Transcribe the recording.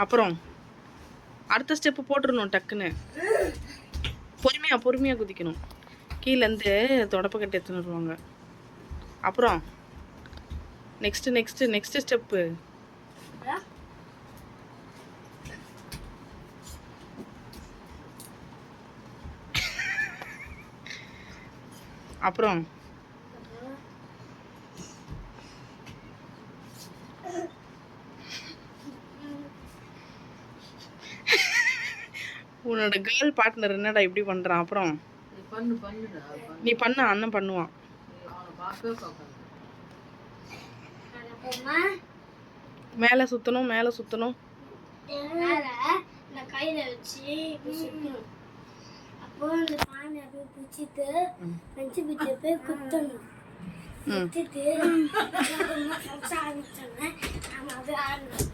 அப்புறம் அடுத்த ஸ்டெப்பு போட்டுடணும் டக்குன்னு. பொறுமையாக குதிக்கணும். கீழேருந்து தொடப்பக்கட்டை எடுத்துன்னு வருவாங்க. அப்புறம் நெக்ஸ்ட்டு ஸ்டெப்பு. அப்புறம் உன்னோட கேர்ள் பார்ட்னர் என்னடா இப்படி பண்ணுறான்? அப்புறம் நீ பண்ண, அண்ணன் பண்ணுவான். மேலே சுற்றணும், கையில வச்சு சுற்றணும். அப்போ அந்த பானை அப்படியே பிடிச்சிட்டு நெஞ்சு பிடிச்சி போய் குத்தணும். குத்திட்டு ஆரம்பிச்சோன்னே நம்ம அப்படியே ஆடணும்.